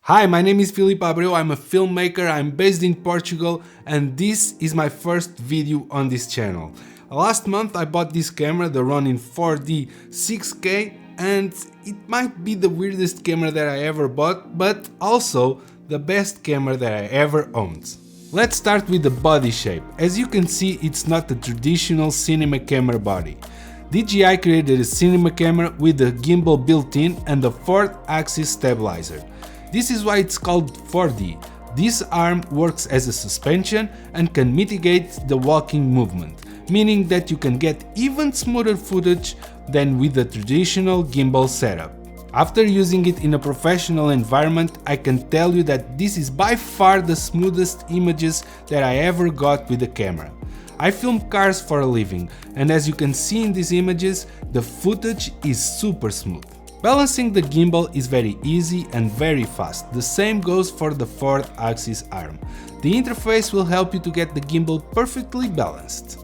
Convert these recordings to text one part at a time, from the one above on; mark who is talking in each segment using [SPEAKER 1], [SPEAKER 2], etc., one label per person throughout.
[SPEAKER 1] Hi, my name is Filipe Abreu, I'm a filmmaker, I'm based in Portugal and this is my first video on this channel. Last month I bought this camera, the Ronin 4D 6K, and it might be the weirdest camera that I ever bought, but also the best camera that I ever owned. Let's start with the body shape. As you can see, it's not the traditional cinema camera body. DJI created a cinema camera with a gimbal built-in and a 4th-axis stabilizer. This is why it's called 4D. This arm works as a suspension and can mitigate the walking movement, meaning that you can get even smoother footage than with the traditional gimbal setup. After using it in a professional environment, I can tell you that this is by far the smoothest images that I ever got with the camera. I film cars for a living, and as you can see in these images, the footage is super smooth. Balancing the gimbal is very easy and very fast. The same goes for the 4th-axis arm. The interface will help you to get the gimbal perfectly balanced.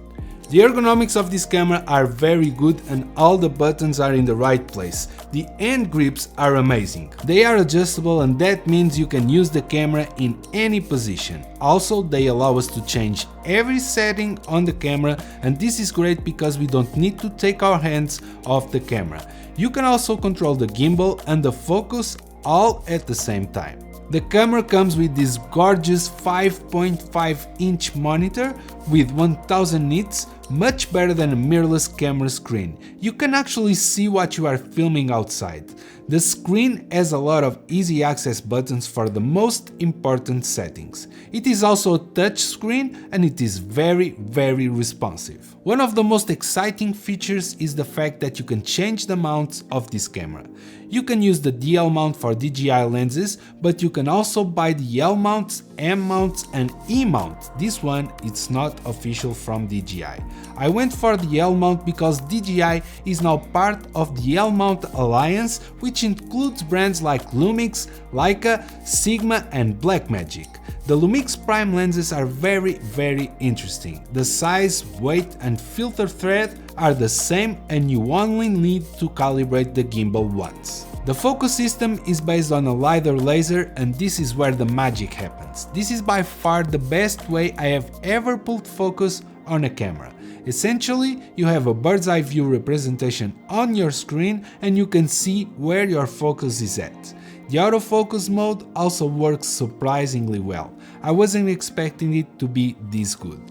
[SPEAKER 1] The ergonomics of this camera are very good and all the buttons are in the right place. The end grips are amazing. They are adjustable and that means you can use the camera in any position. Also, they allow us to change every setting on the camera, and this is great because we don't need to take our hands off the camera. You can also control the gimbal and the focus all at the same time. The camera comes with this gorgeous 5.5-inch monitor with 1000 nits, much better than a mirrorless camera screen. You can actually see what you are filming outside. The screen has a lot of easy access buttons for the most important settings. It is also a touch screen and it is very responsive. One of the most exciting features is the fact that you can change the mounts of this camera. You can use the DL mount for DJI lenses, but you can also buy the L mounts, M mounts and E mount. This one it's not official from DJI. I went for the L mount because DJI is now part of the L mount alliance, which includes brands like Lumix, Leica, Sigma and Blackmagic. The Lumix Prime lenses are very interesting. The size, weight and filter thread are the same and you only need to calibrate the gimbal once. The focus system is based on a LiDAR laser and this is where the magic happens. This is by far the best way I have ever pulled focus on a camera. Essentially, you have a bird's eye view representation on your screen and you can see where your focus is at. The autofocus mode also works surprisingly well. I wasn't expecting it to be this good.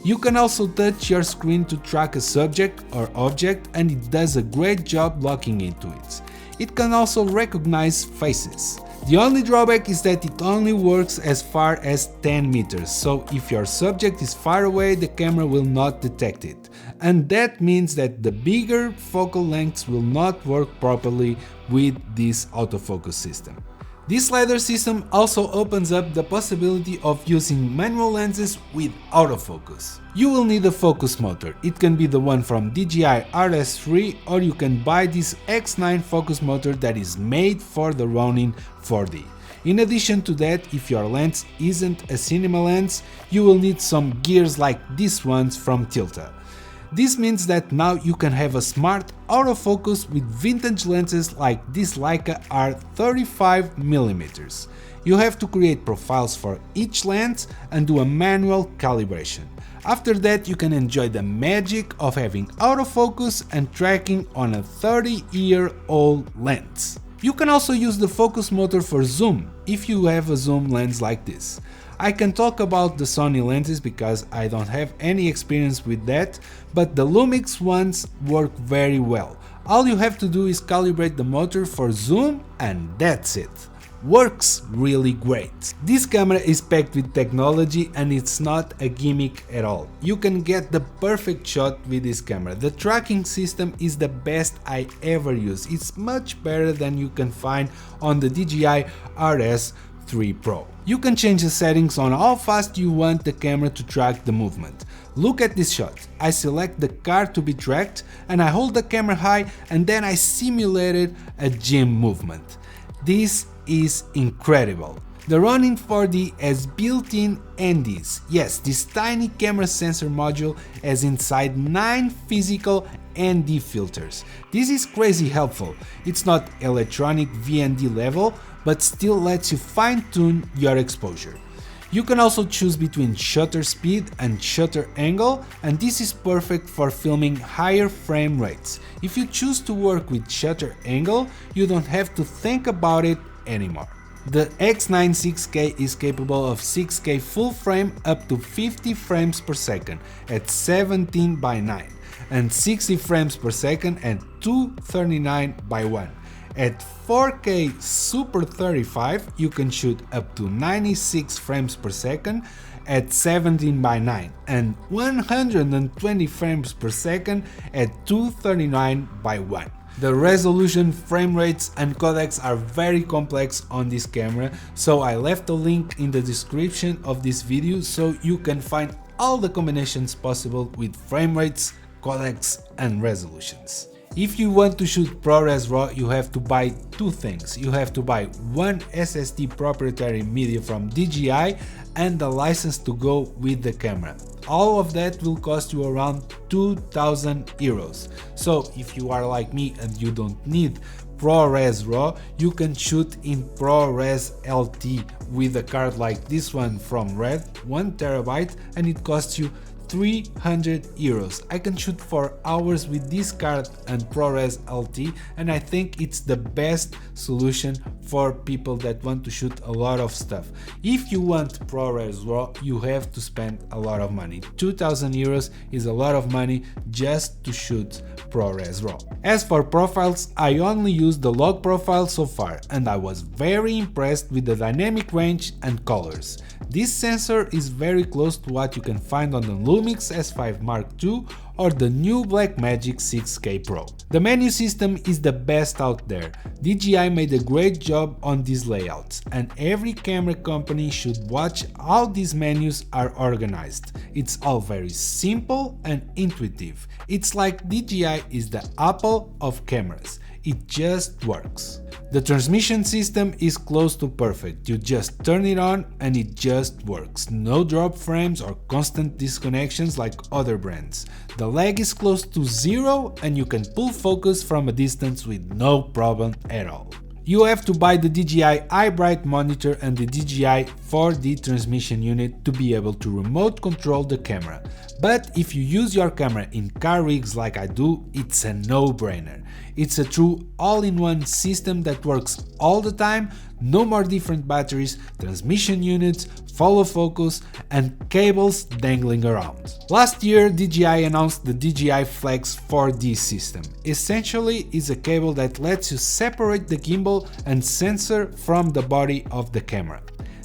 [SPEAKER 1] You can also touch your screen to track a subject or object and it does a great job locking into it. It can also recognize faces. The only drawback is that it only works as far as 10 meters, so if your subject is far away, the camera will not detect it. And that means that the bigger focal lengths will not work properly with this autofocus system. This LiDAR system also opens up the possibility of using manual lenses with autofocus. You will need a focus motor. It can be the one from DJI RS3 or you can buy this X9 focus motor that is made for the Ronin 4D. In addition to that, if your lens isn't a cinema lens, you will need some gears like these ones from Tilta. This means that now you can have a smart autofocus with vintage lenses like this Leica R35mm. You have to create profiles for each lens and do a manual calibration. After that, you can enjoy the magic of having autofocus and tracking on a 30-year-old lens. You can also use the focus motor for zoom if you have a zoom lens like this. I can talk about the Sony lenses because I don't have any experience with that, but the Lumix ones work very well. All you have to do is calibrate the motor for zoom and that's it. Works really great. This camera is packed with technology and it's not a gimmick at all. You can get the perfect shot with this camera. The tracking system is the best I ever used. It's much better than you can find on the DJI RS3 Pro. You can change the settings on how fast you want the camera to track the movement. Look at this shot. I select the car to be tracked and I hold the camera high and then I simulated a gym movement. This is incredible. The Ronin 4D has built-in NDs. Yes, this tiny camera sensor module has inside 9 physical ND filters. This is crazy helpful. It's not electronic VND level, but still lets you fine-tune your exposure. You can also choose between shutter speed and shutter angle, and this is perfect for filming higher frame rates. If you choose to work with shutter angle, you don't have to think about it anymore. The X9 6K is capable of 6K full frame up to 50 frames per second at 17:9 and 60 frames per second at 239:1. At 4K Super 35 you can shoot up to 96 frames per second at 17:9 and 120 frames per second at 239:1. The resolution, frame rates and codecs are very complex on this camera, so I left a link in the description of this video so you can find all the combinations possible with frame rates, codecs and resolutions. If you want to shoot ProRes RAW, you have to buy two things. You have to buy one SSD proprietary media from DJI and a license to go with the camera. All of that will cost you around 2,000 euros. So if you are like me and you don't need ProRes RAW, you can shoot in ProRes LT with a card like this one from Red, 1 terabyte, and it costs you 300 euros. I can shoot for hours with this card and ProRes LT, and I think it's the best solution for people that want to shoot a lot of stuff. If you want ProRes RAW, you have to spend a lot of money. 2,000 euros is a lot of money just to shoot ProRes RAW. As for profiles, I only used the log profile so far, and I was very impressed with the dynamic range and colors. This sensor is very close to what you can find on the Lumix S5 Mark II or the new Blackmagic 6K Pro. The menu system is the best out there. DJI made a great job on these layouts, and every camera company should watch how these menus are organized. It's all very simple and intuitive. It's like DJI is the Apple of cameras. It just works. The transmission system is close to perfect. You just turn it on and it just works. No drop frames or constant disconnections like other brands. The lag is close to zero and you can pull focus from a distance with no problem at all. You have to buy the DJI iBright monitor and the DJI 4D transmission unit to be able to remote control the camera. But if you use your camera in car rigs like I do, it's a no-brainer. It's a true all-in-one system that works all the time, no more different batteries, transmission units, follow focus and cables dangling around. Last year DJI announced the DJI Flex 4D system. Essentially it's a cable that lets you separate the gimbal and sensor from the body of the camera.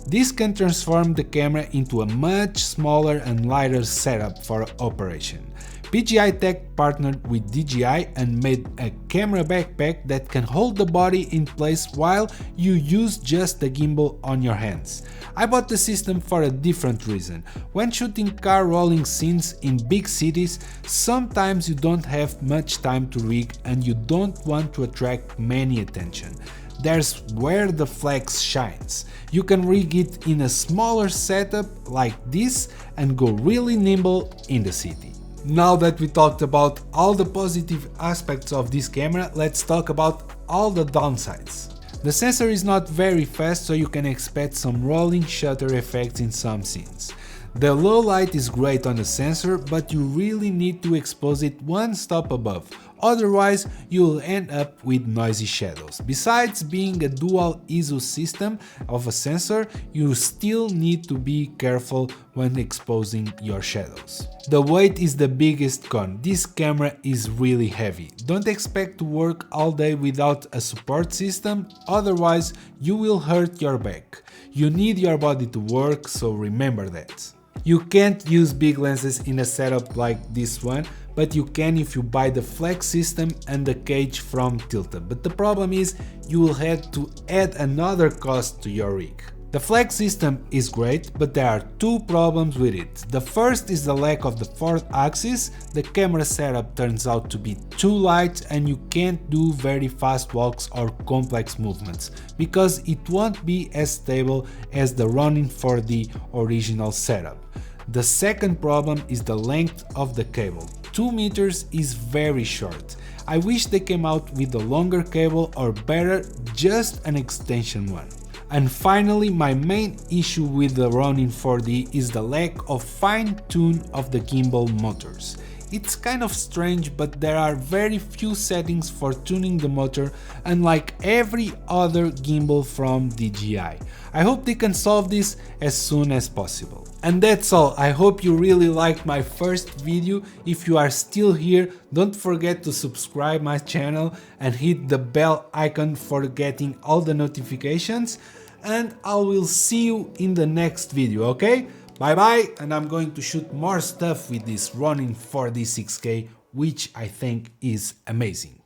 [SPEAKER 1] This can transform the camera into a much smaller and lighter setup for operation. PGI Tech partnered with DJI and made a camera backpack that can hold the body in place while you use just the gimbal on your hands. I bought the system for a different reason. When shooting car rolling scenes in big cities, sometimes you don't have much time to rig and you don't want to attract many attention. There's where the Flex shines. You can rig it in a smaller setup like this and go really nimble in the city. Now that we talked about all the positive aspects of this camera, let's talk about all the downsides. The sensor is not very fast, so you can expect some rolling shutter effects in some scenes. The low light is great on the sensor, but you really need to expose it one stop above, otherwise you'll end up with noisy shadows. Besides being a dual ISO system of a sensor, you still need to be careful when exposing your shadows. The weight is the biggest con. This camera is really heavy. Don't expect to work all day without a support system, otherwise you will hurt your back. You need your body to work, so remember that. You can't use big lenses in a setup like this one, but you can if you buy the Flex system and the cage from Tilted. But the problem is you will have to add another cost to your rig. The Flex system is great, but there are two problems with it. The first is the lack of the fourth axis. The camera setup turns out to be too light and you can't do very fast walks or complex movements, because it won't be as stable as the Ronin 4D original setup. The second problem is the length of the cable. 2 meters is very short. I wish they came out with a longer cable, or better, just an extension one. And finally, my main issue with the Ronin 4D is the lack of fine-tune of the gimbal motors. It's kind of strange, but there are very few settings for tuning the motor, unlike every other gimbal from DJI. I hope they can solve this as soon as possible. And that's all. I hope you really liked my first video. If you are still here, don't forget to subscribe my channel and hit the bell icon for getting all the notifications. And I will see you in the next video, okay? Bye bye, and I'm going to shoot more stuff with this Ronin 4D 6K, which I think is amazing.